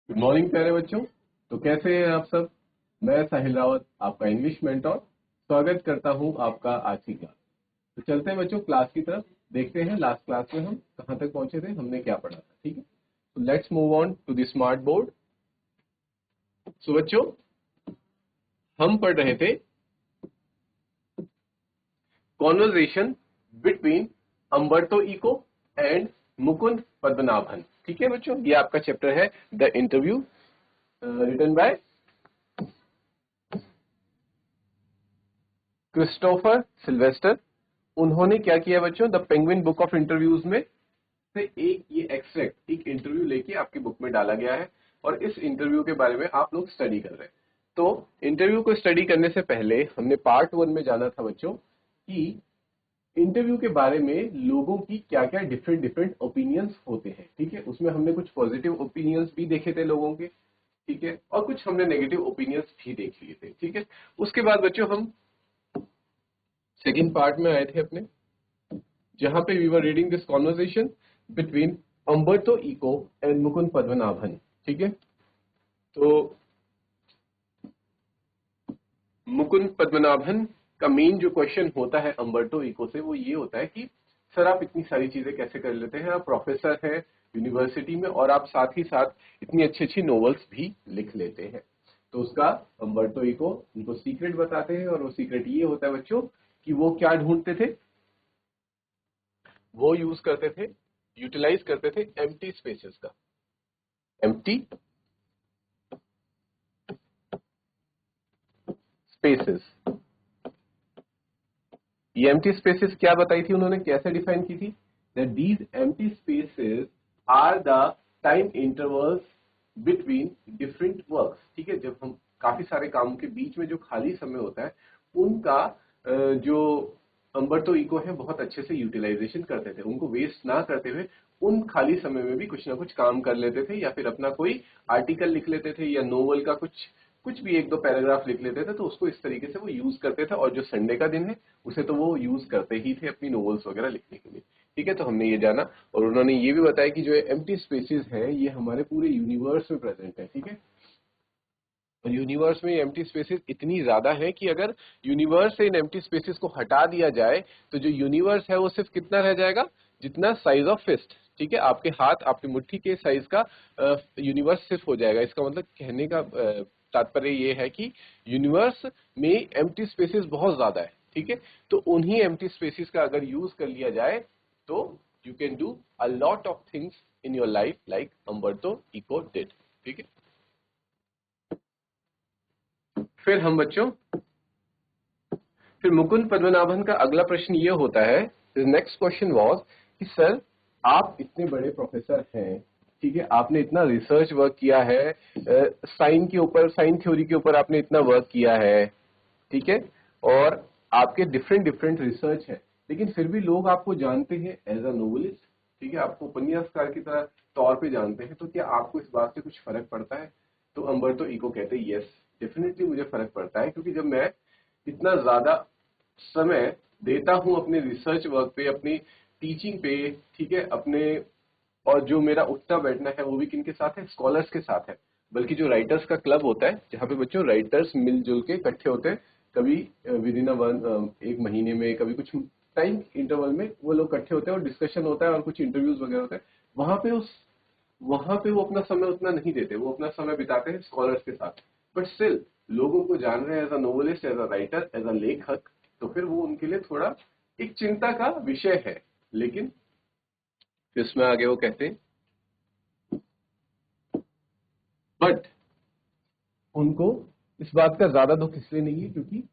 Good morning प्यारे बच्चों। तो कैसे हैं आप सब। मैं साहिल रावत आपका इंग्लिश मेंटोर स्वागत करता हूं आपका आज की क्लास। तो चलते हैं बच्चों क्लास की तरफ, देखते हैं लास्ट क्लास में हम कहां तक पहुंचे थे, हमने क्या पढ़ा था। ठीक है, तो let's move on to the smart board. So बच्चों, हम पढ़ रहे थे conversation between Umberto Eco and Mukund Padmanabhan. ठीक है बच्चों, ये आपका चैप्टर है the interview written by Christopher Silvester. उन्होंने क्या किया बच्चों, the Penguin book of interviews में से एक ये एक्सट्रैक्ट, एक इंटरव्यू लेके आपकी बुक में डाला गया है और इस इंटरव्यू के बारे में आप लोग स्टडी कर रहे हैं। तो इंटरव्यू को स्टडी करने से पहले हमने पार्ट 1 में जाना था बच्चों कि इंटरव्यू के बारे में लोगों की क्या क्या डिफरेंट डिफरेंट ओपिनियंस होते हैं। ठीक है, उसमें हमने कुछ पॉजिटिव ओपिनियंस भी देखे थे लोगों के, ठीक है, और कुछ हमने नेगेटिव ओपिनियंस भी देख लिए थे। ठीक है, उसके बाद बच्चों हम सेकेंड पार्ट में आए थे अपने, जहां पे we were reading this conversation between Umberto Eco and Mukund Padmanabhan. ठीक है, तो मुकुंद पद्मनाभन का मेन जो क्वेश्चन होता है अम्बर्टो इको से वो ये होता है कि सर आप इतनी सारी चीजें कैसे कर लेते हैं, आप प्रोफेसर हैं यूनिवर्सिटी में और आप साथ ही साथ इतनी अच्छी अच्छी नॉवेल्स भी लिख लेते हैं। तो उसका अम्बर्टो इको उनको सीक्रेट बताते हैं और वो सीक्रेट ये होता है बच्चों कि वो क्या ढूंढते थे, वो यूज करते थे, यूटिलाइज करते थे एम्प्टी स्पेसेस का। एम्प्टी स्पेसेस, ये एम्प्टी स्पेसेस क्या बताई थी उन्होंने, कैसे डिफाइन की थी, that these empty spaces are the time intervals between different works. ठीक है, जब हम काफी सारे कामों के बीच में जो खाली समय होता है उनका जो अम्बर्टो इको है बहुत अच्छे से यूटिलाइजेशन करते थे, उनको वेस्ट ना करते हुए उन खाली समय में भी कुछ ना कुछ काम कर लेते थे या फिर अपना कोई आर्टिकल लिख लेते थे या नोवेल का कुछ कुछ भी एक दो पैराग्राफ लिख लेते थे। तो उसको इस तरीके से वो यूज करते थे और जो संडे का दिन है उसे तो वो यूज करते ही थे अपनी नोवेल्स वगैरह लिखने के लिए। ठीक है, तो हमने ये जाना और उन्होंने ये भी बताया कि जो एम्प्टी स्पेसेस है ये हमारे पूरे यूनिवर्स में प्रेजेंट है। ठीक है, और यूनिवर्स में एम्प्टी स्पेसेस इतनी ज्यादा है कि अगर यूनिवर्स से इन एम्प्टी स्पेसेस को हटा दिया जाए तो जो यूनिवर्स है वो सिर्फ कितना रह जाएगा, जितना साइज ऑफ फिस्ट। ठीक है, आपके हाथ आपकी मुट्ठी के साइज का यूनिवर्स सिर्फ हो जाएगा। इसका मतलब कहने का तात्पर्य ये है कि यूनिवर्स में एम्प्टी स्पेसेस बहुत ज्यादा है। ठीक है, तो उन्हीं एम्प्टी स्पेसेस का अगर यूज कर लिया जाए तो you can do a lot of things in your life like Umberto Eco did. ठीक है, फिर हम बच्चों फिर मुकुंद पद्मनाभन का अगला प्रश्न ये होता है, नेक्स्ट क्वेश्चन वाज कि सर आप इतने बड़े प्रोफेसर हैं, ठीक है, आपने इतना रिसर्च वर्क किया है, साइन के ऊपर, साइन थ्योरी के ऊपर आपने इतना वर्क किया है, ठीक है, और आपके डिफरेंट डिफरेंट रिसर्च है, लेकिन फिर भी लोग आपको जानते हैं एज अ नोवेलिस्ट। ठीक है, आपको उपन्यासकार की तरह तौर पे जानते हैं, तो क्या आपको इस बात से कुछ फर्क पड़ता है। तो अम्बर्टो इको कहते हैं यस डेफिनेटली मुझे फर्क पड़ता है, क्योंकि जब मैं इतना ज्यादा समय देता हूं अपने रिसर्च वर्क पे, अपनी टीचिंग पे, ठीक है, अपने, और जो मेरा उठना बैठना है वो भी किनके साथ है, स्कॉलर्स के साथ है। बल्कि जो राइटर्स का क्लब होता है जहाँ पे बच्चों राइटर्स मिलजुल के इकट्ठे होते हैं, कभी विद इन एक महीने में, कभी कुछ टाइम इंटरवल में वो लोग इकट्ठे होते हैं और डिस्कशन होता है और कुछ इंटरव्यूज वगैरह होते हैं। वहां पे वो अपना समय उतना नहीं देते, वो अपना समय बिताते हैं स्कॉलर्स के साथ, बट स्टिल लोगों को जान रहे हैं as a novelist, as a writer, as a लेखक, तो फिर वो उनके लिए थोड़ा एक चिंता का विषय है। लेकिन फिर इसमें आगे वो कहते हैं बट उनको इस बात का ज्यादा दुख इसलिए नहीं है क्योंकि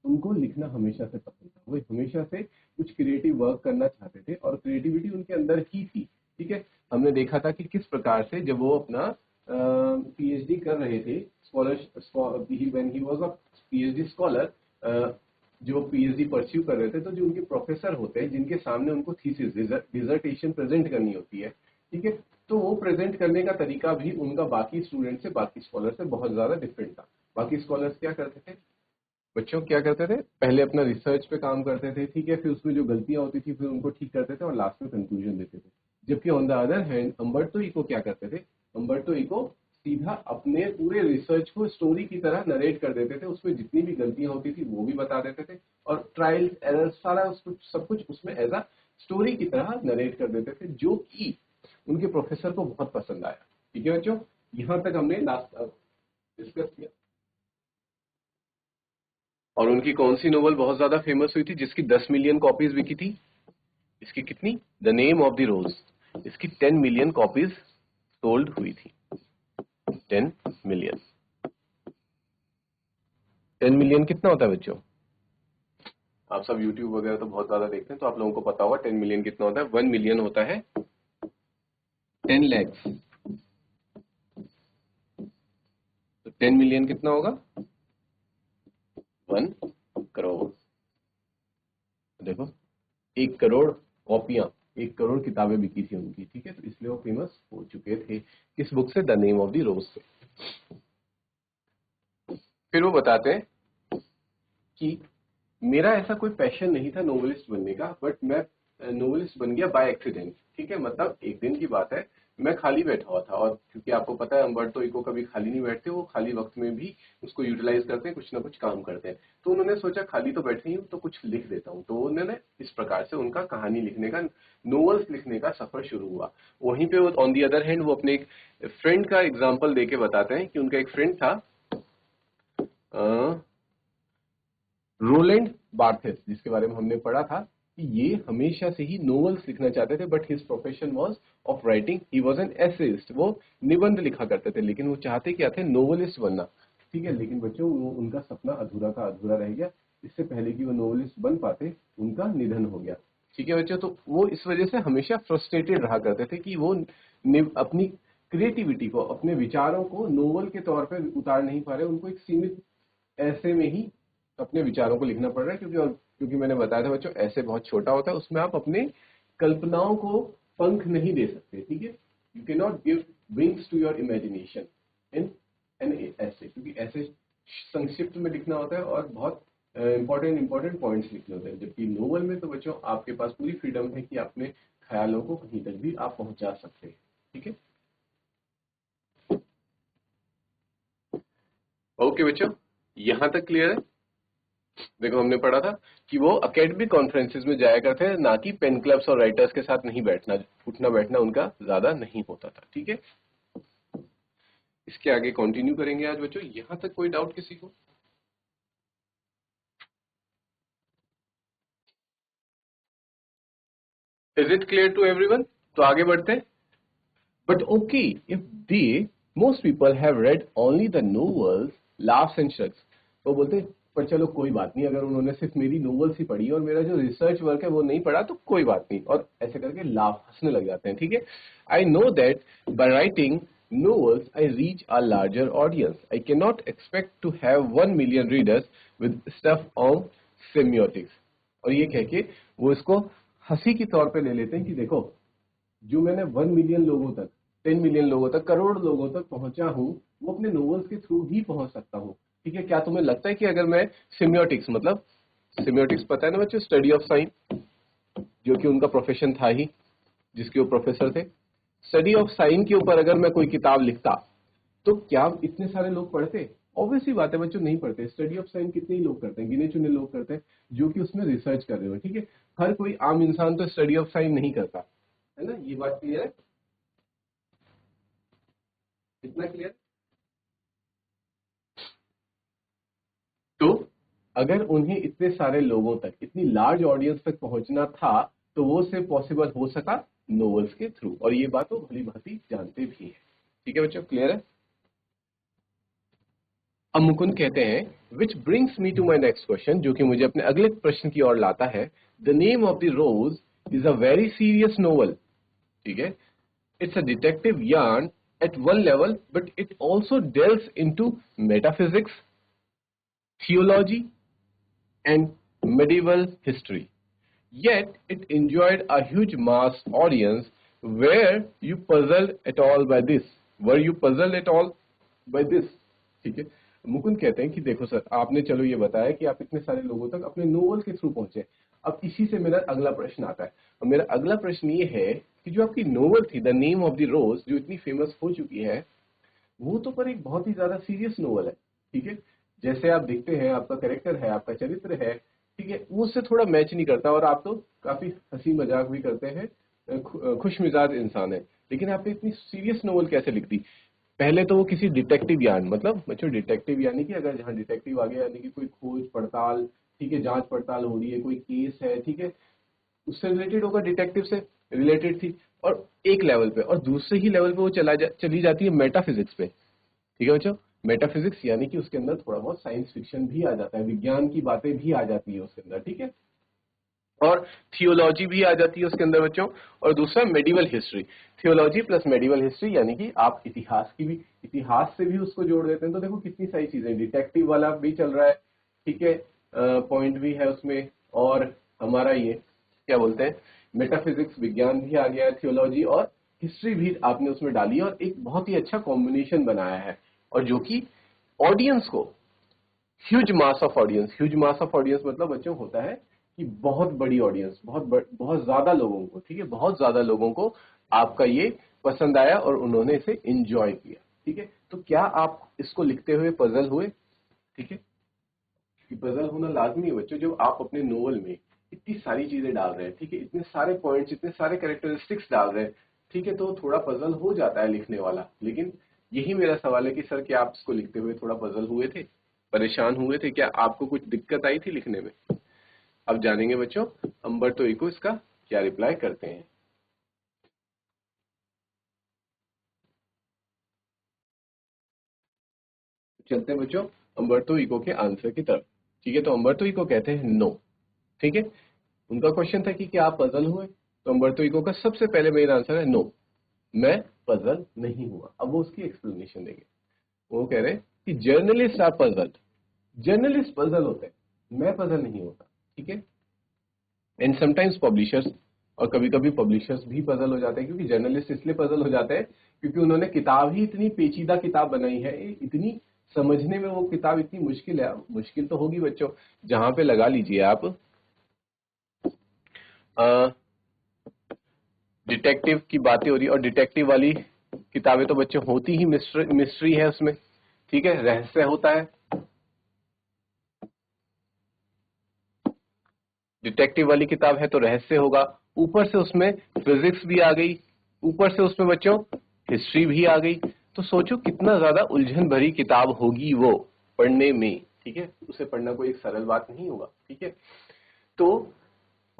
उनको लिखना हमेशा से पसंद था, वो हमेशा से कुछ क्रिएटिव वर्क करना चाहते थे और क्रिएटिविटी उनके अंदर ही थी। ठीक है, हमने देखा था कि किस प्रकार से जब वो अपना पीएचडी कर रहे थे, when he was a PhD scholar, जो पीएचडी परस्यू कर रहे थे, तो जो उनके प्रोफेसर होते हैं जिनके सामने उनको थीसिस डिसर्टेशन प्रेजेंट करनी होती है, ठीक है, तो वो प्रेजेंट करने का तरीका भी उनका बाकी स्टूडेंट से, बाकी स्कॉलर से बहुत ज्यादा डिफरेंट था। बाकी स्कॉलर्स क्या करते थे बच्चों, क्या करते थे, पहले अपना रिसर्च पे काम करते थे, ठीक है, फिर उसमें जो गलतियां होती थी फिर उनको ठीक करते थे और लास्ट में कंक्लूजन देते थे। जबकि on the other hand Umberto Eco क्या करते थे, अम्बर्टो इको सीधा अपने पूरे रिसर्च को स्टोरी की तरह नरेट कर देते थे, उसमें जितनी भी गलतियां होती थी वो भी बता देते थे, और ट्रायल्स एरर्स सारा सब कुछ उसमें एज अ स्टोरी की तरह नरेट कर देते थे, जो कि उनके प्रोफेसर को बहुत पसंद आया। ठीक है बच्चों, यहां तक हमने डिस्कस किया। और उनकी कौन सी नोवेल बहुत ज्यादा फेमस हुई थी जिसकी 10 मिलियन कॉपीज बिकी थी? इसकी कितनी? द नेम ऑफ द रोज। इसकी 10 मिलियन कॉपीज सोल्ड हुई थी। 10 मिलियन। 10 मिलियन कितना होता है बच्चों? आप सब YouTube वगैरह तो बहुत ज्यादा देखते हैं, तो आप लोगों को पता होगा 10 मिलियन कितना होता है। 1 मिलियन होता है 10 लैक्स। तो 10 मिलियन कितना होगा? 1 करोड़। देखो, 1 करोड़ कॉपियां, 1 करोड़ किताबें बिकी थी उनकी। ठीक है, तो इसलिए वो फेमस हो चुके थे। किस बुक से? द नेम ऑफ द रोज से। फिर वो बताते हैं कि मेरा ऐसा कोई पैशन नहीं था नोवेलिस्ट बनने का, बट मैं नोवेलिस्ट बन गया बाय एक्सीडेंट। ठीक है, मतलब एक दिन की बात है, मैं खाली बैठा हुआ था, और क्योंकि आपको पता है अम्बर्टो इको कभी खाली नहीं बैठते, वो खाली वक्त में भी उसको यूटिलाइज करते हैं, कुछ ना कुछ काम करते हैं। तो उन्होंने सोचा खाली तो बैठे ही हूं, तो कुछ लिख देता हूं। तो उन्होंने इस प्रकार से उनका कहानी लिखने का, नोवेल्स लिखने का सफर शुरू हुआ। वहीं पे वो ऑन दी अदर हैंड वो अपने एक फ्रेंड का एग्जाम्पल देके बताते हैं कि उनका एक फ्रेंड था रोलैंड बार्थेस, जिसके बारे में हमने पढ़ा था कि ये हमेशा से ही नोवेल्स लिखना चाहते थे, but his profession was of writing. He was an essayist, वो निबंध लिखा करते थे, लेकिन वो चाहते क्या थे? नोवेलिस्ट बनना। ठीक है, लेकिन बच्चों वो उनका सपना अधूरा का अधूरा रह गया। इससे पहले कि वो नोवेलिस्ट बन पाते, उनका निधन हो गया। ठीक है बच्चों, तो वो इस वजह से हमेशा फ्रस्ट्रेटेड रहा करते थे कि वो अपनी क्रिएटिविटी को, अपने विचारों को नोवेल के तौर पर उतार नहीं पा रहे। उनको एक सीमित ऐसे में ही अपने विचारों को लिखना पड़ रहा है, क्योंकि मैंने बताया था बच्चों, ऐसे बहुत छोटा होता है, उसमें आप अपने कल्पनाओं को पंख नहीं दे सकते। ठीक है, you can not give wings to your imagination in an essay, क्योंकि ऐसे संक्षिप्त में लिखना होता है और बहुत इंपॉर्टेंट पॉइंट्स लिखने होते हैं। जबकि नोवेल में तो बच्चों आपके पास पूरी फ्रीडम है कि अपने ख्यालों को कहीं तक भी आप पहुंचा सकते हैं। ठीक है, ओके बच्चों, यहां तक क्लियर है? देखो, हमने पढ़ा था कि वो एकेडमिक कॉन्फ्रेंसेस में जाया करते हैं, ना कि पेन क्लब्स और राइटर्स के साथ नहीं बैठना, उठना बैठना उनका ज्यादा नहीं होता था। ठीक है, इसके आगे कंटिन्यू करेंगे आज बच्चों। यहां तक कोई डाउट किसी को? Is it clear to everyone? तो आगे बढ़ते हैं। But okay, if they most people have read only the novels, laughs and shrugs. वो बोलते हैं, पर चलो कोई बात नहीं, अगर उन्होंने सिर्फ मेरी नोवेल्स ही पढ़ी और मेरा जो रिसर्च वर्क है वो नहीं पढ़ा तो कोई बात नहीं, और ऐसे करके लाफ, हंसने लग जाते हैं। ठीक है, I know that by writing novels I reach a larger audience. I cannot expect to have 1 million readers with stuff on semiotics. और ये कह के वो इसको हंसी के तौर पे ले लेते हैं कि देखो, जो मैंने 1 मिलियन लोगों तक, 10 मिलियन लोगों तक, करोड़ लोगों तक पहुंचा हूं, वो अपने नोवेल्स के थ्रू ही पहुंच सकता हूं। ठीक है, क्या तुम्हें लगता है कि अगर मैं सिम्योटिक्स, मतलब सिम्योटिक्स पता है ना बच्चों, स्टडी ऑफ साइन, जो कि उनका प्रोफेशन था ही, जिसके वो प्रोफेसर थे, स्टडी ऑफ साइन के ऊपर अगर मैं कोई किताब लिखता तो क्या इतने सारे लोग पढ़ते? ऑब्वियसली बात है बच्चों, नहीं पढ़ते। स्टडी ऑफ साइन कितने ही लोग करते हैं? गिने चुने लोग करते हैं जो कि उसमें रिसर्च कर रहे हो। ठीक है, हर कोई आम इंसान तो स्टडी ऑफ साइन नहीं करता है ना, ये बात क्लियर है? इतना क्लियर? तो अगर उन्हें इतने सारे लोगों तक, इतनी लार्ज ऑडियंस तक पहुंचना था, तो वो सिर्फ पॉसिबल हो सका नोवेल्स के थ्रू, और ये बात वो भली भांति जानते भी हैं। ठीक है बच्चों, क्लियर है? अब मुकुंद कहते हैं, which brings me to my next question, जो कि मुझे अपने अगले प्रश्न की ओर लाता है। The name of the rose is a very serious novel. ठीक है, it's a detective yarn at one level, but it also delves into metaphysics, theology, and medieval history. Yet it enjoyed a huge mass audience. Were you puzzled at all by this? Were you puzzled at all by this? ठीक है, मुकुंद कहते हैं कि देखो sir, आपने चलो ये बताया कि आप इतने सारे लोगों तक अपने नोवेल के थ्रू पहुंचे। अब इसी से मेरा अगला प्रश्न आता है, और मेरा अगला प्रश्न ये है कि जो आपकी नोवेल थी द नेम ऑफ द रोज, जो इतनी फेमस हो चुकी है, वो तो पर एक बहुत ही ज्यादा सीरियस नोवेल है, ठीक है। जैसे आप दिखते हैं, आपका कैरेक्टर है, आपका चरित्र है, ठीक है, वो उससे थोड़ा मैच नहीं करता, और आप तो काफी हंसी मजाक भी करते हैं, खुश मिजाज इंसान है, लेकिन आपने इतनी सीरियस नोवेल कैसे लिख दी? पहले तो वो किसी डिटेक्टिव यान, मतलब बच्चों डिटेक्टिव यानी कि अगर जहाँ डिटेक्टिव आ गया यानी कि कोई खोज पड़ताल, ठीक है, जांच पड़ताल हो रही है, कोई केस है, ठीक है, उससे रिलेटेड होगा, डिटेक्टिव से रिलेटेड थी, और एक लेवल पे, और दूसरे ही लेवल पे वो चली जाती है मेटाफिजिक्स पे, ठीक है बच्चों। मेटाफिजिक्स यानी कि उसके अंदर थोड़ा बहुत साइंस फिक्शन भी आ जाता है, विज्ञान की बातें भी आ जाती है उसके अंदर, ठीक है, और थियोलॉजी भी आ जाती है उसके अंदर बच्चों। और दूसरा medieval history, theology plus medieval history यानी कि आप इतिहास की भी, इतिहास से भी उसको जोड़ देते हैं, तो देखो कितनी सारी चीजें, डिटेक्टिव वाला भी चल रहा है, ठीक है, पॉइंट भी है उसमें, और हमारा ये क्या बोलते हैं, मेटाफिजिक्स विज्ञान भी आ गया है, थियोलॉजी और हिस्ट्री भी आपने उसमें डाली है, और एक बहुत ही अच्छा कॉम्बिनेशन बनाया है, और जो कि ऑडियंस को, ह्यूज मास ऑफ ऑडियंस मतलब बच्चों होता है कि बहुत बड़ी ऑडियंस, बहुत ज्यादा लोगों को, ठीक है, बहुत ज्यादा लोगों को आपका ये पसंद आया और उन्होंने इसे एंजॉय किया, ठीक है। तो क्या आप इसको लिखते हुए पजल हुए? ठीक है, कि पजल होना लाजमी है बच्चों, जब आप अपने नोवेल में इतनी सारी चीजें डाल रहे हैं, ठीक है, इतने सारे पॉइंट्स, इतने सारे कैरेक्टरिस्टिक्स डाल रहे हैं, ठीक है, तो थोड़ा पजल हो जाता है लिखने वाला। लेकिन यही मेरा सवाल है कि सर क्या आप इसको लिखते हुए थोड़ा पजल हुए थे, परेशान हुए थे, क्या आपको कुछ दिक्कत आई थी लिखने में? अब जानेंगे बच्चों अंबर्तो इको इसका क्या रिप्लाई करते हैं। चलते हैं बच्चों अंबर्तो इको के आंसर की तरफ, ठीक है। तो अंबर्तो इको कहते हैं नो, ठीक है। उनका क्वेश्चन था कि क्या आप पजल हुए, तो अंबर्तो इको का सबसे पहले मेरा आंसर है नो, मैं पजल नहीं हुआ। अब वो उसकी एक्सप्लेनेशन देंगे। वो कह रहे हैं कि journalist are puzzle, journalist puzzle होते हैं, मैं पजल नहीं होता, ठीक है। एंड समटाइम्स पब्लिशर्स, और कभी कभी पब्लिशर्स भी पजल हो जाते हैं, क्योंकि जर्नलिस्ट इसलिए पजल हो जाते हैं क्योंकि उन्होंने किताब ही इतनी पेचीदा किताब बनाई है, इतनी समझने में वो किताब इतनी मुश्किल है, मुश्किल तो होगी बच्चों, जहां पे लगा लीजिए आप डिटेक्टिव की बातें हो रही है, और डिटेक्टिव वाली किताबें तो बच्चों होती ही मिस्ट्री है उसमें, ठीक है, रहस्य होता है। डिटेक्टिव वाली किताब है तो रहस्य होगा, ऊपर से उसमें फिजिक्स भी आ गई, ऊपर से उसमें बच्चों हिस्ट्री भी आ गई, तो सोचो कितना ज्यादा उलझन भरी किताब होगी वो पढ़ने में, ठीक है, उसे पढ़ना कोई एक सरल बात नहीं होगा, ठीक है। तो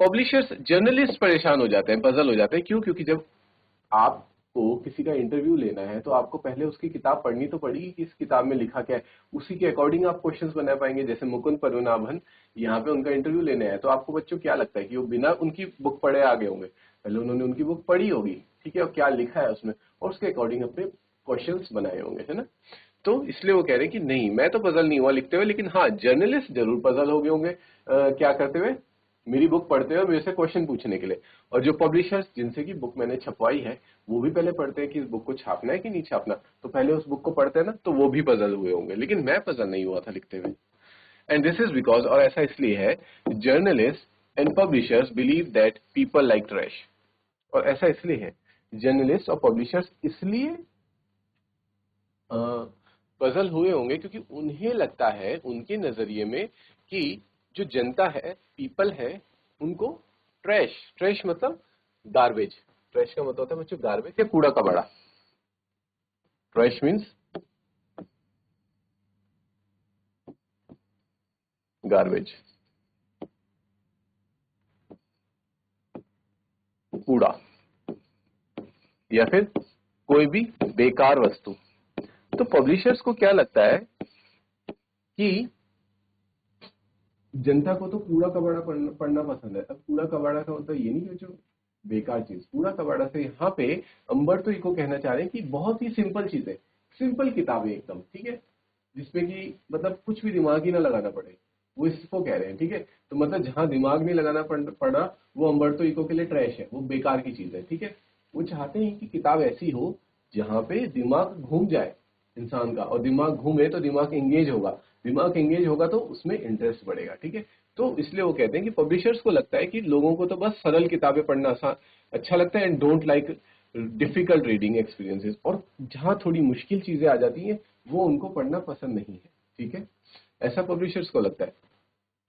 पब्लिशर्स, जर्नलिस्ट परेशान हो जाते हैं, पजल हो जाते हैं, क्यों? क्योंकि जब आपको किसी का इंटरव्यू लेना है तो आपको पहले उसकी किताब पढ़नी तो पड़ेगी कि इस किताब में लिखा क्या है, उसी के अकॉर्डिंग आप क्वेश्चंस बना पाएंगे। जैसे मुकुंद पद्मनाभन यहाँ पे उनका इंटरव्यू लेने है, तो आपको बच्चों क्या लगता है कि वो बिना उनकी बुक पढ़े आ गए होंगे? पहले उन्होंने उनकी बुक पढ़ी होगी, ठीक है, और क्या लिखा है उसमें, और उसके अकॉर्डिंग अपने क्वेश्चंस बनाए होंगे, है ना। तो इसलिए वो कह रहे हैं कि नहीं, मैं तो पजल नहीं हुआ लिखते हुए, लेकिन हाँ जर्नलिस्ट जरूर पजल हो गए होंगे, क्या करते हुए, मेरी बुक पढ़ते हुए, मेरे से क्वेश्चन पूछने के लिए। और जो पब्लिशर्स जिनसे की बुक मैंने छपवाई है, वो भी पहले पढ़ते हैं कि इस बुक को छापना है कि नहीं छापना, तो पहले उस बुक को पढ़ते हैं ना, तो वो भी पजल हुए होंगे, लेकिन मैं पजल नहीं हुआ था लिखते हुए। एंड दिस इज बिकॉज, और ऐसा इसलिए है, journalist and publishers believe that people like trash, और ऐसा इसलिए है, जर्नलिस्ट और पब्लिशर्स इसलिए पजल हुए होंगे क्योंकि उन्हें लगता है, उनके नजरिए में, कि जो जनता है, पीपल है, उनको ट्रैश, ट्रैश मतलब गार्बेज, ट्रैश का मतलब होता है बच्चों गार्बेज या कूड़ा कबाड़ा, ट्रैश मीन्स गार्बेज, कूड़ा, या फिर कोई भी बेकार वस्तु। तो पब्लिशर्स को क्या लगता है कि जनता को तो कूड़ा कबाड़ा पढ़ना पसंद है। अब कूड़ा कबाड़ा का मतलब ये नहीं कि जो बेकार चीज, कूड़ा कबाड़ा से यहाँ पे अंबर्तो इको कहना चाह रहे हैं कि बहुत ही सिंपल चीजें, सिंपल किताबें एकदम, ठीक है, जिसमें कि मतलब कुछ भी दिमाग ही ना लगाना पड़े, वो इसको कह रहे हैं, ठीक है। तो मतलब जहां दिमाग नहीं लगाना पड़ा, वो अंबर्तो इको के लिए ट्रैश है, वो बेकार की चीज है, ठीक है। वो चाहते हैं कि किताब ऐसी हो जहां पे दिमाग घूम जाए इंसान का, और दिमाग घूमे तो दिमाग एंगेज होगा, दिमाग एंगेज होगा तो उसमें इंटरेस्ट बढ़ेगा, ठीक है। तो इसलिए वो कहते हैं कि पब्लिशर्स को लगता है कि लोगों को तो बस सरल किताबें पढ़ना आसान अच्छा लगता है, and don't like difficult reading experiences, और जहां थोड़ी मुश्किल चीजें आ जाती हैं वो उनको पढ़ना पसंद नहीं है। ठीक है, ऐसा पब्लिशर्स को लगता है।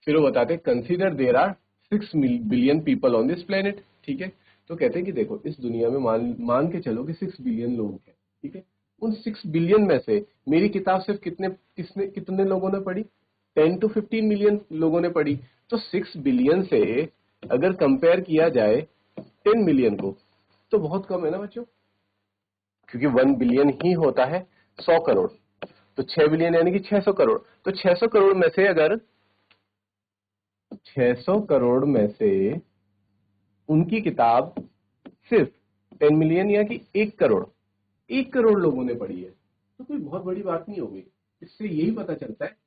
फिर वो बताते हैं consider there are 6 billion people on this planet. ठीक है, तो कहते हैं कि देखो इस दुनिया में मान के चलो कि 6 बिलियन लोग हैं। ठीक है, उन 6 बिलियन में से मेरी किताब सिर्फ कितने लोगों ने पढ़ी? 10 to 15 मिलियन लोगों ने पढ़ी। तो 6 बिलियन से अगर कंपेयर किया जाए 10 मिलियन को, तो बहुत कम है ना बच्चों, क्योंकि 1 बिलियन ही होता है 100 करोड़। तो 6 बिलियन यानी कि 600 करोड़। तो 600 करोड़ में से अगर 600 करोड़ में से उनकी किताब सिर्फ 10 मिलियन या कि 1 करोड़ लोगों ने पढ़ी है, तो कोई बहुत बड़ी बात नहीं होगी। इससे यही पता चलता है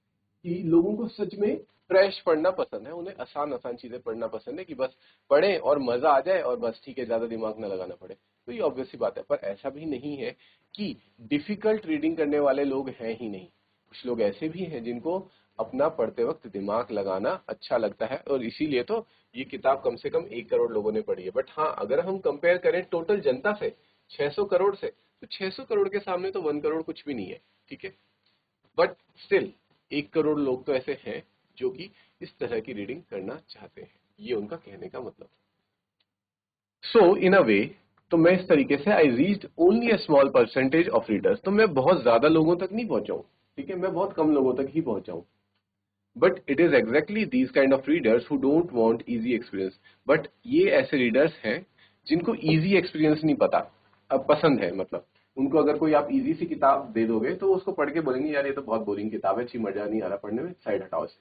कि लोगों को सच में फ्रेश पढ़ना पसंद है, उन्हें आसान आसान चीजें पढ़ना पसंद है कि बस पढ़ें और मजा आ जाए और बस ठीक है, ज्यादा दिमाग ना लगाना पड़े। तो ये ऑब्वियस सी बात है। पर ऐसा भी नहीं है कि डिफिकल्ट रीडिंग करने वाले लोग हैं ही नहीं। कुछ लोग ऐसे भी हैं जिनको अपना पढ़ते वक्त दिमाग लगाना अच्छा लगता है, और इसीलिए तो ये किताब कम से कम 1 करोड़ लोगों ने पढ़ी है। बट हाँ, अगर हम कंपेयर करें टोटल जनता से 600 करोड़ से, तो 600 करोड़ के सामने तो 1 करोड़ कुछ भी नहीं है। ठीक है, बट स्टिल 1 करोड़ लोग तो ऐसे हैं जो कि इस तरह की रीडिंग करना चाहते हैं। ये उनका कहने का मतलब। सो इन अ वे, तो मैं इस तरीके से I reached only a small percentage of readers, तो मैं बहुत ज्यादा लोगों तक नहीं पहुंचा हूं। ठीक है, मैं बहुत कम लोगों तक ही पहुंचा हूं। But it is exactly these kind of readers who don't want easy experience. But ये ऐसे रीडर्स हैं जिनको इजी एक्सपीरियंस नहीं पता, अब पसंद है। मतलब उनको अगर कोई आप इजी सी किताब दे दोगे तो उसको पढ़ के बोलेंगे यार ये तो बहुत बोरिंग किताब है, अच्छी मजा नहीं आ रहा पढ़ने में, साइड हटाओ से।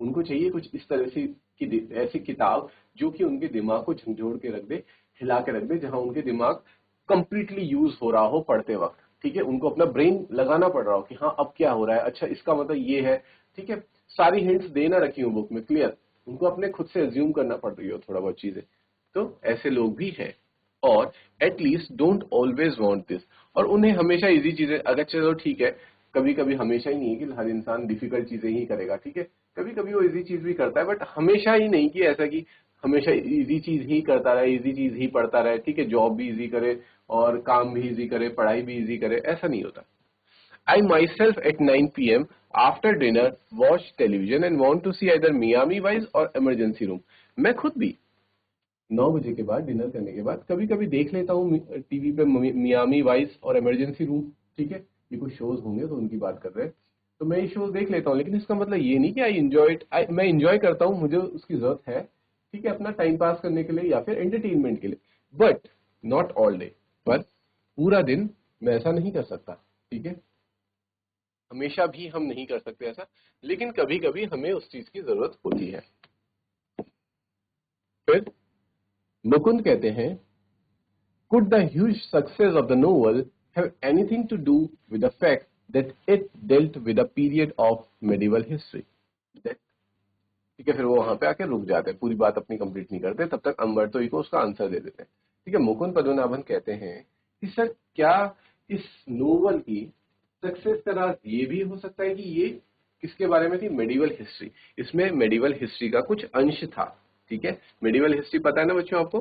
उनको चाहिए कुछ इस तरह से की ऐसी किताब जो कि उनके दिमाग को झंझोड़ के रख दे, हिला के रख दे, जहां उनके दिमाग कंप्लीटली यूज हो रहा हो पढ़ते वक्त। ठीक है, उनको अपना ब्रेन लगाना पड़ रहा हो कि हाँ अब क्या हो रहा है, अच्छा इसका मतलब ये है। ठीक है, सारी हिंट्स देना रखी हो बुक में क्लियर, उनको अपने खुद से एज्यूम करना पड़ रही हो थोड़ा बहुत चीजें। तो ऐसे लोग भी हैं, और at least don't always want this. और उन्हें हमेशा इजी चीजें, अगर चलो ठीक है, कभी कभी, हमेशा ही नहीं है कि हर इंसान डिफिकल्ट चीजें ही करेगा। ठीक है, कभी कभी वो इजी चीज भी करता है, बट हमेशा ही नहीं कि ऐसा कि हमेशा इजी चीज ही करता रहे, इजी चीज ही पढ़ता रहे। ठीक है, जॉब भी इजी करे और काम भी इजी करे, पढ़ाई भी इजी करे, ऐसा नहीं होता। I myself at 9 p.m. after dinner watch television and want to see either Miami Vice or Emergency Room. मैं खुद भी 9 बजे के बाद, डिनर करने के बाद, कभी कभी देख लेता हूँ टीवी पे मियामी वाइस और इमरजेंसी रूम। ठीक है, ये कुछ शोज होंगे तो उनकी बात कर रहे हैं, तो मैं ये शोज देख लेता हूँ। लेकिन इसका मतलब ये नहीं कि आई एंजॉय इट, मैं एंजॉय करता हूँ, मुझे उसकी जरूरत है। ठीक है, अपना टाइम पास करने के लिए या फिर एंटरटेनमेंट के लिए, बट नॉट ऑल डे। पर पूरा दिन मैं ऐसा नहीं कर सकता। ठीक है, हमेशा भी हम नहीं कर सकते ऐसा, लेकिन कभी कभी हमें उस चीज की जरूरत होती है। फिर मुकुंद कहते हैं, could the huge success of the novel have anything to do with the fact that it dealt with a period of medieval history? ठीक है, फिर वो वहां पे आके रुक जाते हैं, पूरी बात अपनी कंप्लीट नहीं करते, तब तक अम्बर्तो इको उसका आंसर दे देते हैं। ठीक है, मुकुंद पद्मनाभन कहते हैं कि सर क्या इस नोवेल की सक्सेस का राज ये भी हो सकता है कि ये किसके बारे में थी? Medieval history. इसमें मेडिवल हिस्ट्री का कुछ अंश था। ठीक है, मेडिवल हिस्ट्री पता है ना बच्चों आपको,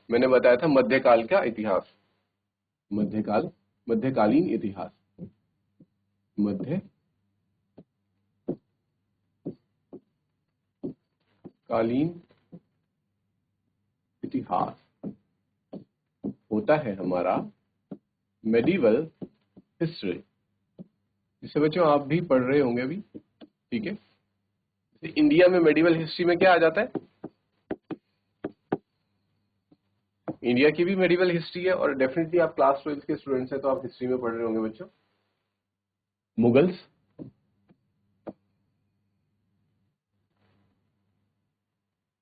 मैंने बताया था मध्यकाल का इतिहास, मध्यकालीन इतिहास, मध्यकालीन इतिहास होता है हमारा मेडिवल हिस्ट्री, जिसे बच्चों आप भी पढ़ रहे होंगे अभी। ठीक है, इंडिया में मेडिवल हिस्ट्री में क्या आ जाता है? इंडिया की भी मेडिवल हिस्ट्री है, और डेफिनेटली आप क्लास 12 के स्टूडेंट्स हैं तो आप हिस्ट्री में पढ़ रहे होंगे बच्चों। मुगल्स,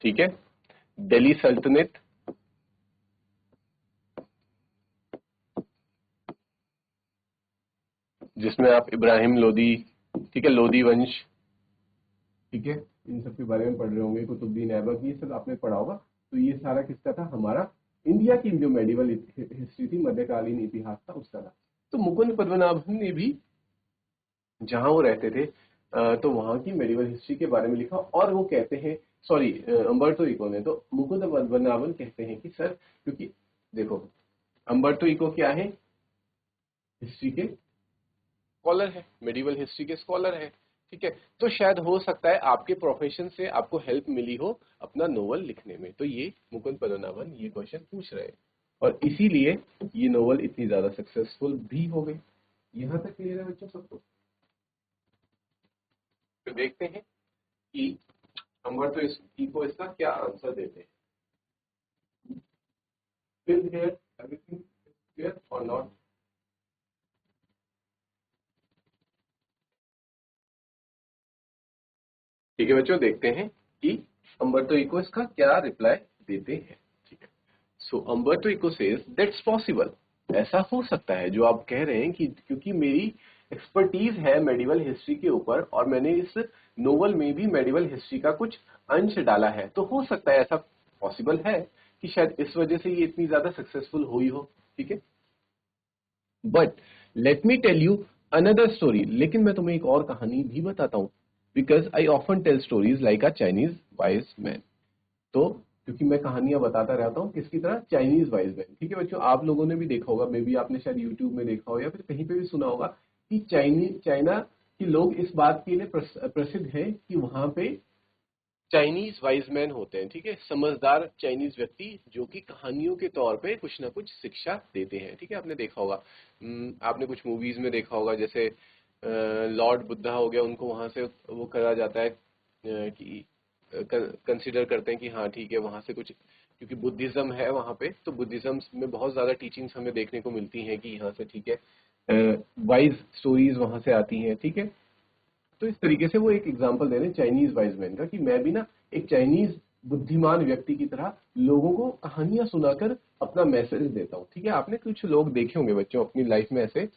ठीक है, दिल्ली सल्तनत, जिसमें आप इब्राहिम लोदी, ठीक है, लोदी वंश, ठीक है, इन सब के बारे में पढ़ रहे होंगे, कुतुबुद्दीन ऐबक, ये सब आपने पढ़ा होगा। तो ये सारा किसका था? हमारा इंडिया की जो मेडिवल हिस्ट्री थी, मध्यकालीन इतिहास था, उसका था। तो मुकुंद पद्मनाभन ने भी जहां वो रहते थे तो वहां की मेडिवल हिस्ट्री के बारे में लिखा, और वो कहते हैं, सॉरी, अम्बर्टो इको ने, तो मुकुंद पद्मनाभन कहते हैं कि सर, क्योंकि देखो अम्बर्टो इको क्या है? हिस्ट्री के स्कॉलर है, मेडिवल हिस्ट्री के स्कॉलर है। ठीक है, तो शायद हो सकता है आपके प्रोफेशन से आपको हेल्प मिली हो अपना नोवेल लिखने में, तो ये मुकुंद पद्मनाभन ये क्वेश्चन पूछ रहे हैं और इसीलिए ये नोवेल इतनी ज्यादा सक्सेसफुल भी हो गई। यहां तक क्लियर है बच्चों सबको? तो देखते हैं कि अम्बर्टो इको इसका क्या आंसर देते हैं। Still here, everything is clear or not? ठीक है बच्चों, देखते हैं कि अम्बर्टो इको इसका क्या रिप्लाई देते हैं। ठीक है, so Umberto Eco says that's possible, ऐसा हो सकता है जो आप कह रहे हैं कि क्योंकि मेरी एक्सपर्टीज है मेडिवल हिस्ट्री के ऊपर और मैंने इस नोवेल में भी मेडिवल हिस्ट्री का कुछ अंश डाला है, तो हो सकता है ऐसा पॉसिबल है कि शायद इस वजह से ये इतनी ज्यादा सक्सेसफुल हुई हो। ठीक है, but let me tell you another story, लेकिन मैं तुम्हें एक और कहानी भी बताता हूं, because I often tell stories like a Chinese wise man. तो क्योंकि मैं कहानियां बताता रहता हूँ किसकी तरह, चाइनीज वाइज मैन। ठीक है बच्चों, आप लोगों ने भी देखा होगा, मे बी आपने शायद यूट्यूब में देखा हो या फिर कहीं पे भी सुना होगा कि चाइना के लोग इस बात के लिए प्रसिद्ध हैं कि वहां पे चाइनीज वाइज मैन होते हैं। ठीक है, समझदार चाइनीज व्यक्ति जो कि कहानियों के तौर पे कुछ ना कुछ शिक्षा देते हैं। ठीक है, आपने देखा होगा, आपने कुछ मूवीज में देखा होगा, जैसे लॉर्ड बुद्धा हो गया, उनको वहां से वो करा जाता है कि कंसिडर करते हैं कि हाँ ठीक है, वहां से कुछ, क्योंकि बुद्धिज्म है वहां पे, तो बुद्धिज्म में बहुत ज्यादा टीचिंग्स हमें देखने को मिलती हैं कि यहाँ से ठीक है वाइज स्टोरीज वहां से आती हैं। ठीक है, तो इस तरीके से वो एक एग्जांपल दे रहे हैं चाइनीज वाइज मैन का कि मैं भी ना एक चाइनीज बुद्धिमान व्यक्ति की तरह लोगों को कहानियां सुनाकर अपना मैसेज देता हूँ। ठीक है, आपने कुछ लोग देखे होंगे बच्चों अपनी लाइफ में ऐसे,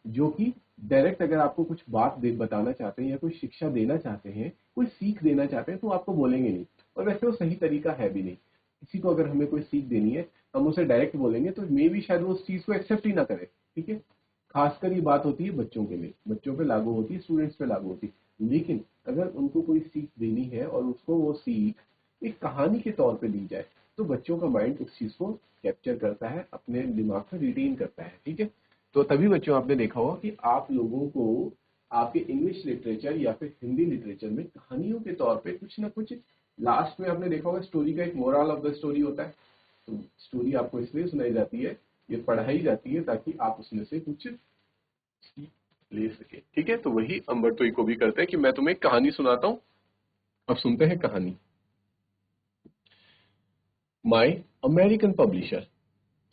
जो कि डायरेक्ट अगर आपको कुछ बात बताना चाहते हैं या कोई शिक्षा देना चाहते हैं, कोई सीख देना चाहते हैं, तो आपको बोलेंगे नहीं, और वैसे वो सही तरीका है भी नहीं। किसी को अगर हमें कोई सीख देनी है, हम उसे डायरेक्ट बोलेंगे तो मे भी शायद वो उस चीज को एक्सेप्ट ही ना करे। ठीक है, खासकर ये बात होती है बच्चों के लिए, बच्चों पे लागू होती है, स्टूडेंट्स पे लागू होती है। लेकिन अगर उनको कोई सीख देनी है और उसको वो सीख एक कहानी के तौर पे दी जाए, तो बच्चों का माइंड उस चीज को कैप्चर करता है, अपने दिमाग में रिटेन करता है। ठीक है, तो तभी बच्चों आपने देखा होगा कि आप लोगों को आपके इंग्लिश लिटरेचर या फिर हिंदी लिटरेचर में कहानियों के तौर पे कुछ ना कुछ लास्ट में आपने देखा होगा, स्टोरी का एक मोरल ऑफ द स्टोरी होता है। तो स्टोरी आपको इसलिए सुनाई जाती है, ये पढ़ाई जाती है, ताकि आप उसमें से कुछ सीख ले सके। ठीक है, तो वही अम्बर्टो इको भी करते हैं कि मैं तुम्हें एक कहानी सुनाता हूं, अब सुनते हैं कहानी। My American publisher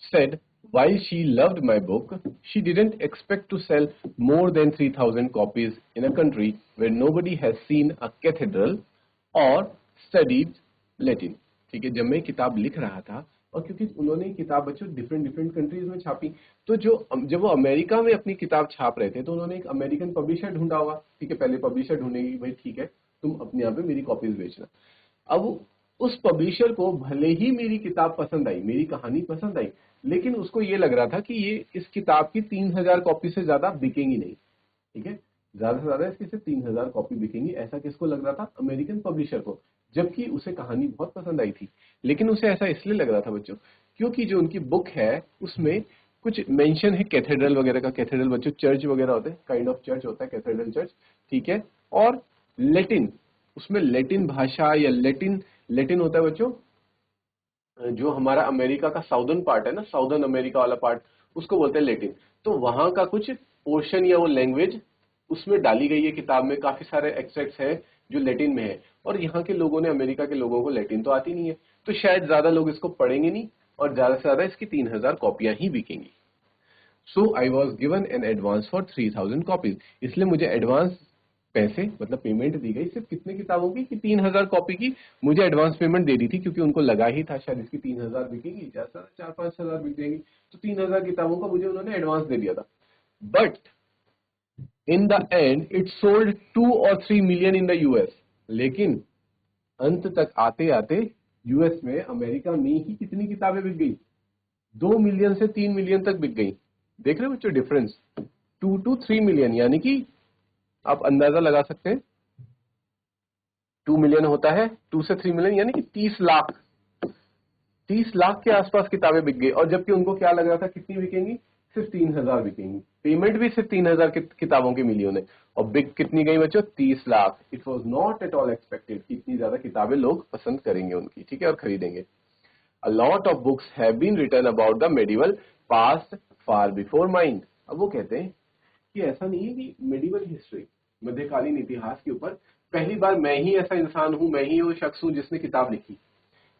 said while she loved my book, she didn't expect to sell more than 3,000 copies in a country where nobody has seen a cathedral or studied Latin। ठीक है, जब मैं किताब लिख रहा था, और क्योंकि उन्होंने किताब बच्चों डिफरेंट डिफरेंट कंट्रीज में छापी, तो जब वो अमेरिका में अपनी किताब छाप रहे थे, तो उन्होंने एक अमेरिकन पब्लिशर ढूंढा होगा। ठीक है, पहले पब्लिशर ढूंढेगी, भाई ठीक है तुम अपने यहाँ पे मेरी कॉपीज बेचना। अब उस पब्लिशर को भले ही मेरी किताब पसंद आई, मेरी कहानी पसंद आई, लेकिन उसको ये लग रहा था कि ये इस किताब की 3,000 कॉपी से ज्यादा बिकेंगी नहीं। ठीक है, ज्यादा से ज्यादा इसकी सिर्फ 3,000 कॉपी बिकेंगी, ऐसा किसको लग रहा था? अमेरिकन पब्लिशर को, जबकि उसे कहानी बहुत पसंद आई थी। लेकिन उसे ऐसा इसलिए लग रहा था बच्चों, क्योंकि जो उनकी बुक है उसमें कुछ मेंशन है कैथेड्रल वगैरह का। कैथेड्रल बच्चों चर्च वगैरह होते हैं, काइंड ऑफ चर्च होता है कैथेड्रल चर्च। ठीक है, और लेटिन, उसमें लेटिन भाषा या लेटिन लेटिन होता है बच्चों, जो हमारा अमेरिका का साउदर्न पार्ट है ना, साउदर्न अमेरिका वाला पार्ट, उसको बोलते हैं लेटिन। तो वहां का कुछ पोर्शन या वो लैंग्वेज उसमें डाली गई है किताब में, काफी सारे एक्सट्रैक्ट्स हैं जो लेटिन में है, और यहाँ के लोगों ने, अमेरिका के लोगों को लेटिन तो आती नहीं है, तो शायद ज्यादा लोग इसको पढ़ेंगे नहीं, और ज्यादा से ज्यादा इसकी 3,000 कॉपियां ही बिकेंगी। So I was given an advance for 3,000 copies, इसलिए मुझे एडवांस पैसे मतलब पेमेंट दी गई सिर्फ कितने किताबों की, कि 3,000 कॉपी की मुझे एडवांस पेमेंट दे दी थी, क्योंकि उनको लगा ही था शायद इसकी 3,000 बिकेगी, जैसा 4-5 हजार बिक जाएंगी, तो 3,000 किताबों का मुझे उन्होंने एडवांस दे दिया था। But in the end it sold 2 or 3 million in the US. लेकिन अंत तक आते आते यूएस में, अमेरिका में ही कितनी किताबें बिक गई? 2 मिलियन से 3 मिलियन तक बिक गई। देख रहे हो बच्चों डिफरेंस, 2 to 3 मिलियन, यानी कि आप अंदाजा लगा सकते हैं, 2 मिलियन होता है, 2 से 3 मिलियन यानी कि 30 लाख। 30 लाख के आसपास किताबें बिक गई, और जबकि उनको क्या लग रहा था कितनी बिकेंगी, सिर्फ 3000 बिकेंगी। पेमेंट भी सिर्फ 3000 किताबों की मिली उन्हें, और बिक कितनी गई बच्चों, 30 lakh. It was not at all expected कि इतनी ज्यादा किताबें लोग पसंद करेंगे उनकी, ठीक है, और खरीदेंगे। A lot of books have been written about the medieval past far before mine। अब वो कहते हैं कि ऐसा नहीं है कि मेडिवल हिस्ट्री, मध्यकालीन इतिहास के ऊपर पहली बार मैं ही ऐसा इंसान हूं, मैं ही वो शख्स हूं जिसने किताब लिखी।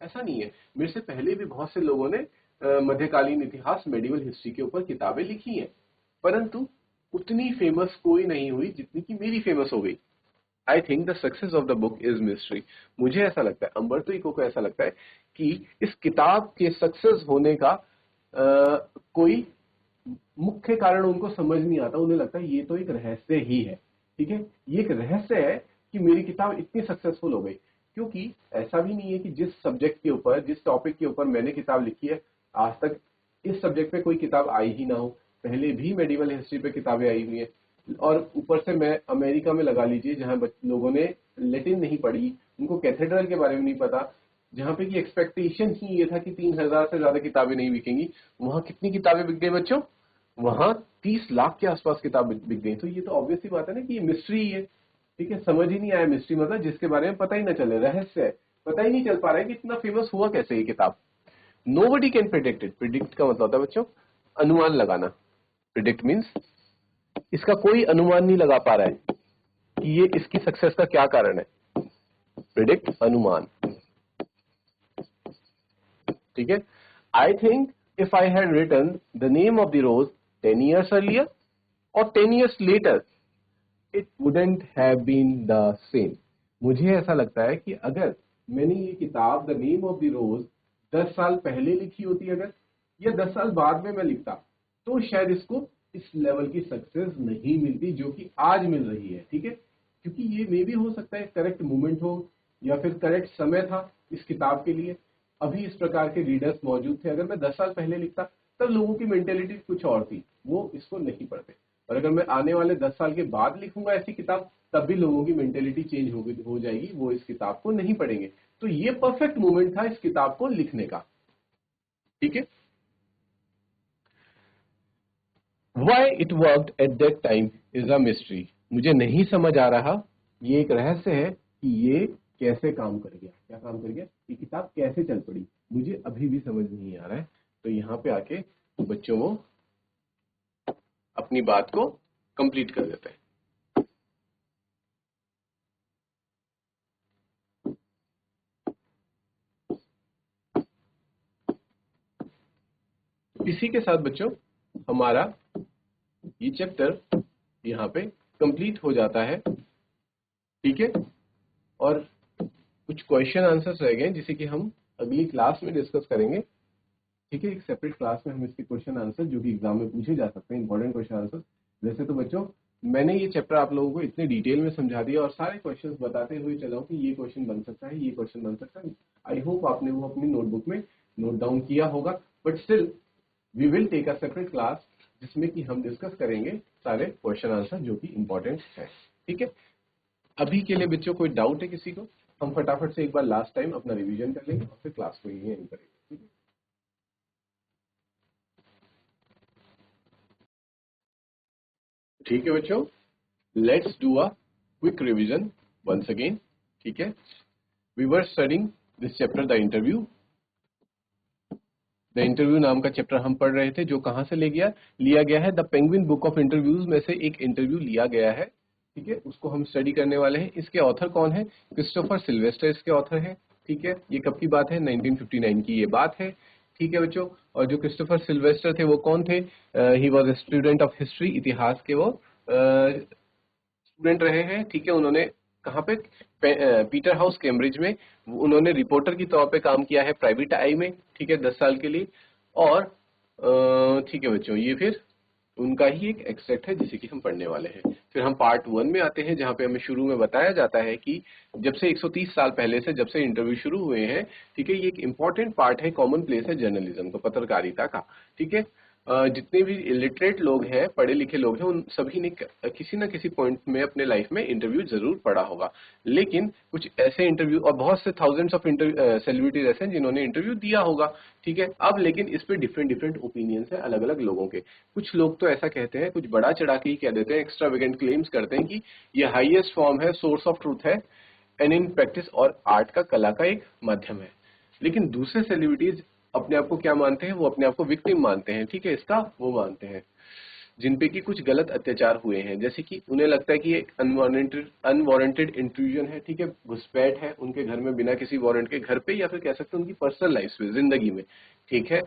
ऐसा नहीं है, मेरे से पहले भी बहुत से लोगों ने मध्यकालीन इतिहास, मेडिवल हिस्ट्री के ऊपर किताबें लिखी हैं, परंतु उतनी फेमस कोई नहीं हुई जितनी कि मेरी फेमस हो गई। I think the success of the book is mystery. मुझे ऐसा लगता है, अम्बर्टो इको को ऐसा लगता है कि इस किताब के सक्सेस होने का कोई मुख्य कारण उनको समझ नहीं आता। उन्हें लगता है ये तो एक रहस्य ही है, ठीक है, ये एक रहस्य है कि मेरी किताब इतनी सक्सेसफुल हो गई। क्योंकि ऐसा भी नहीं है कि जिस सब्जेक्ट के ऊपर, जिस टॉपिक के ऊपर मैंने किताब लिखी है, आज तक इस सब्जेक्ट पे कोई किताब आई ही ना हो। पहले भी मेडिवल हिस्ट्री पे किताबें आई हुई है, और ऊपर से मैं अमेरिका में लगा लीजिए, जहां लोगों ने लैटिन नहीं पढ़ी, उनको कैथेड्रल के बारे में नहीं पता, जहां पे की एक्सपेक्टेशन ही ये था कि 3000 से ज्यादा किताबें नहीं बिकेंगी, वहां कितनी किताबें बिक गई बच्चों, वहां 30 लाख के आसपास किताब बिक गई। तो ये तो ऑब्वियस ही बात है ना कि ये मिस्ट्री ही है, ठीक है। समझ ही नहीं आया मिस्ट्री मतलब जिसके बारे में पता ही ना चले, रहस्य है, पता ही नहीं चल पा रहा है कि इतना फेमस हुआ कैसे ये किताब। Nobody can predict it. Predict का मतलब होता है बच्चों अनुमान लगाना। प्रिडिक्ट मीन्स इसका कोई अनुमान नहीं लगा पा रहा है कि ये इसकी सक्सेस का क्या कारण है। प्रिडिक्ट अनुमान, ठीक है। I think if I had written the name of the rose 10 years earlier और 10 years later it wouldn't have been the same। मुझे ऐसा लगता है कि अगर मैंने ये किताब the name of the rose 10 साल पहले लिखी होती अगर, या 10 साल बाद में मैं लिखता, तो शायद इसको इस लेवल की सक्सेस नहीं मिलती जो कि आज मिल रही है, ठीक है। क्योंकि ये मे भी हो सकता है करेक्ट मोमेंट हो, या फिर करेक्ट समय था इस किताब के लिए, अभी इस प्रकार के रीडर्स मौजूद थे। अगर मैं 10 साल पहले लिखता तब लोगों की मेंटेलिटी कुछ और थी, वो इसको नहीं पढ़ते। और अगर मैं आने वाले 10 साल के बाद लिखूंगा ऐसी किताब, तब भी लोगों की मेंटेलिटी चेंज हो जाएगी, वो इस किताब को नहीं पढ़ेंगे। तो ये परफेक्ट मोमेंट था इस किताब को लिखने का, ठीक है। Why it worked at that time is a mystery. मुझे नहीं समझ आ रहा, ये एक रहस्य है कि ये कैसे काम कर गया। क्या काम कर गया, ये किताब कैसे चल पड़ी, मुझे अभी भी समझ नहीं आ रहा है। तो यहाँ पे आके बच्चों वो अपनी बात को कंप्लीट कर देते हैं। इसी के साथ बच्चों हमारा ये चैप्टर यहाँ पे कंप्लीट हो जाता है, ठीक है। और कुछ क्वेश्चन आंसर्स रह गए जिसे कि हम अगली क्लास में डिस्कस करेंगे, ठीक है। एक सेपरेट क्लास में हम इसके क्वेश्चन आंसर जो कि एग्जाम में पूछे जा सकते हैं, इंपॉर्टेंट क्वेश्चन आंसर। वैसे तो बच्चों मैंने ये चैप्टर आप लोगों को इतने डिटेल में समझा दिया और सारे क्वेश्चंस बताते हुए चला हूं कि ये क्वेश्चन बन सकता है, ये क्वेश्चन बन सकता है। आई होप आपने वो अपनी नोटबुक में नोट डाउन किया होगा, but still we will take a separate class जिसमें कि हम डिस्कस करेंगे सारे क्वेश्चन आंसर जो कि इंपॉर्टेंट है, ठीक है। अभी के लिए बच्चों कोई डाउट है किसी को, हम फटाफट से एक बार लास्ट टाइम अपना रिवीजन कर लेंगे और फिर क्लास को यही एंड करेंगे, ठीक है। ठीक है बच्चों, let's do a quick revision once again, ठीक है। We were studying this chapter the interview. The interview नाम का चैप्टर हम पढ़ रहे थे, जो कहां से लिया गया है the Penguin book of interviews में से एक इंटरव्यू लिया गया है, ठीक है। उसको हम स्टडी करने वाले हैं। इसके ऑथर कौन है, क्रिस्टोफर सिल्वेस्टर इसके ऑथर है, ठीक है। ये कब की बात है, 1959 की ये बात है, ठीक है बच्चों। और जो क्रिस्टोफर सिल्वेस्टर थे वो कौन थे, he was a student of history, इतिहास के वो स्टूडेंट रहे हैं, ठीक है। उन्होंने कहाँ पे, पीटर हाउस कैम्ब्रिज में उन्होंने रिपोर्टर की तौर पे काम किया है प्राइवेट आई में, ठीक है, 10 साल के लिए। और ठीक है बच्चों, ये फिर उनका ही एक एक्सट्रैक्ट है जिसे कि हम पढ़ने वाले हैं। फिर हम पार्ट 1 में आते हैं, जहाँ पे हमें शुरू में बताया जाता है कि जब से 130 साल पहले से जब से इंटरव्यू शुरू हुए हैं, ठीक है, ये एक इंपॉर्टेंट पार्ट है, कॉमन प्लेस है जर्नलिज्म का, पत्रकारिता का, ठीक है। जितने भी इलिटरेट लोग हैं, पढ़े लिखे लोग हैं, उन सभी ने किसी ना किसी पॉइंट में अपने लाइफ में इंटरव्यू जरूर पढ़ा होगा। लेकिन कुछ ऐसे इंटरव्यू, और बहुत से थाउजेंड्स ऑफ सेलिब्रिटीज ऐसे हैं जिन्होंने इंटरव्यू दिया होगा, ठीक है। अब लेकिन इस पे डिफरेंट डिफरेंट ओपिनियंस है अलग अलग लोगों के। कुछ लोग तो ऐसा कहते हैं, कुछ बड़ा चढ़ा के ही कह देते हैं, एक्स्ट्रावेगेंट क्लेम्स करते हैं कि ये हाईएस्ट फॉर्म है, सोर्स ऑफ ट्रूथ है, एंड इन प्रैक्टिस, और आर्ट का, कला का एक माध्यम है। लेकिन दूसरे सेलिब्रिटीज अपने आप को क्या मानते हैं? वो अपने आप को विक्टिम मानते हैं, ठीक है, इसका वो मानते हैं जिनपे की कुछ गलत अत्याचार हुए हैं, जैसे कि उन्हें लगता है कि ये अनवारंटेड इंट्रूजन है, ठीक है, घुसपैठ है उनके घर में बिना किसी वारंट के, घर पे, या फिर कह सकते हैं उनकी पर्सनल लाइफ में, जिंदगी में, ठीक है।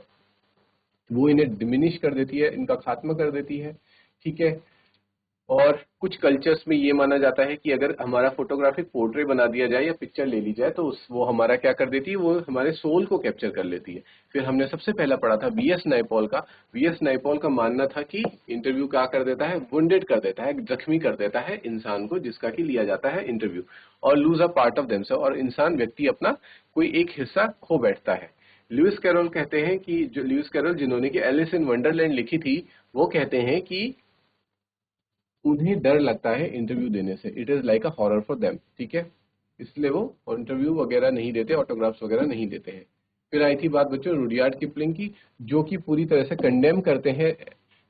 वो इन्हें डिमिनिश कर देती है, इनका खात्मा कर देती है, ठीक है। और कुछ कल्चर्स में ये माना जाता है कि अगर हमारा फोटोग्राफिक पोर्ट्रेट बना दिया जाए या पिक्चर ले ली जाए तो वो हमारा क्या कर देती है? वो हमारे सोल को कैप्चर कर लेती है। फिर हमने सबसे पहला पढ़ा था बीएस नायपॉल का। बीएस नायपॉल का मानना था कि इंटरव्यू क्या कर देता है? वुंडेड कर देता है, जख्मी कर देता है इंसान को जिसका कि लिया जाता है इंटरव्यू, और lose a part of themselves, और इंसान, व्यक्ति अपना कोई एक हिस्सा खो बैठता है। लुइस कैरोल कहते हैं कि, जो लुइस कैरोल जिन्होंने कि एलिस इन वंडरलैंड लिखी थी, वो कहते हैं कि उन्हें डर लगता है इंटरव्यू देने से, it is like a horror for them, ठीक है। इसलिए वो इंटरव्यू वगैरह नहीं देते, ऑटोग्राफ्स वगैरह नहीं देते हैं। फिर आई थी बात बच्चों रुडयार्ड किपलिंग की, जो कि पूरी तरह से कंडेम करते हैं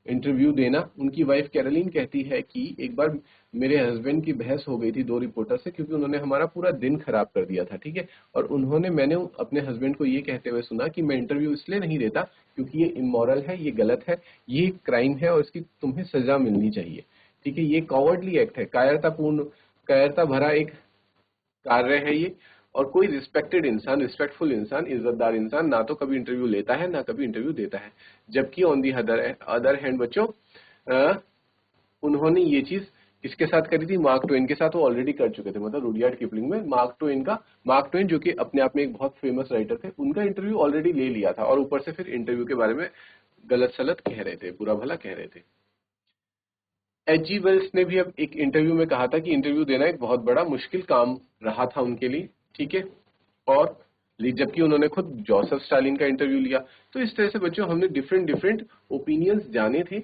इंटरव्यू देना। उनकी वाइफ कैरोलिन कहती है कि एक बार मेरे हस्बैंड की बहस हो गई थी दो रिपोर्टर से, क्योंकि उन्होंने हमारा पूरा दिन खराब कर दिया था, ठीक है। और मैंने अपने हस्बैंड को ये कहते हुए सुना कि मैं इंटरव्यू इसलिए नहीं देता क्योंकि ये इमोरल है, ये गलत है, ये क्राइम है, और इसकी तुम्हें सजा मिलनी चाहिए, ठीक है। ये कॉवर्डली एक्ट है, कायरतापूर्ण, कायरता भरा एक कार्य है ये। और कोई रिस्पेक्टेड इंसान, रिस्पेक्टफुल इंसान, इज्जतदार इंसान ना तो कभी इंटरव्यू लेता है, ना कभी इंटरव्यू देता है। जबकि ऑन दी अदर हैंड बच्चों, उन्होंने ये चीज किसके साथ करी थी? मार्क ट्वेन के साथ वो ऑलरेडी कर चुके थे। मतलब रुडयार्ड किपलिंग में मार्क ट्वेन जो कि अपने आप में एक बहुत फेमस राइटर थे, उनका इंटरव्यू ऑलरेडी ले लिया था, और ऊपर से फिर इंटरव्यू के बारे में गलत सलत कह रहे थे, बुरा भला कह रहे थे। एच.जी. वेल्स ने भी अब एक इंटरव्यू में कहा था कि इंटरव्यू देना एक बहुत बड़ा मुश्किल काम रहा था उनके लिए, ठीक है। और जबकि उन्होंने खुद जोसेफ स्टालिन का इंटरव्यू लिया। तो इस तरह से बच्चों हमने डिफरेंट डिफरेंट ओपिनियंस जाने थे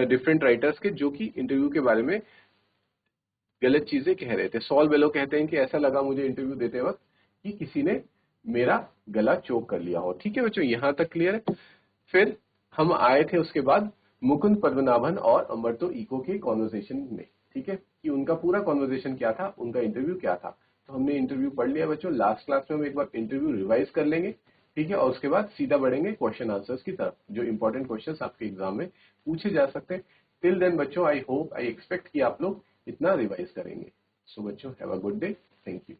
डिफरेंट राइटर्स के, जो कि इंटरव्यू के बारे में गलत चीजें कह रहे थे। सॉल बेलो कहते हैं कि ऐसा लगा मुझे इंटरव्यू देते वक्त कि किसी ने मेरा गला चोक कर लिया हो, ठीक है बच्चों, यहां तक क्लियर है। फिर हम आए थे उसके बाद मुकुंद पद्मनाभन और अमर्तो इको के कॉन्वर्सेशन में, ठीक है, कि उनका पूरा कॉन्वर्सेशन क्या था, उनका इंटरव्यू क्या था। तो हमने इंटरव्यू पढ़ लिया बच्चों। लास्ट क्लास में हम एक बार इंटरव्यू रिवाइज कर लेंगे, ठीक है, और उसके बाद सीधा बढ़ेंगे क्वेश्चन आंसर्स की तरफ, जो इंपॉर्टेंट क्वेश्चंस आपके एग्जाम में पूछे जा सकते हैं। टिल देन बच्चों, आई एक्सपेक्ट कि आप लोग इतना रिवाइज करेंगे। सो बच्चों, have a good day, thank you.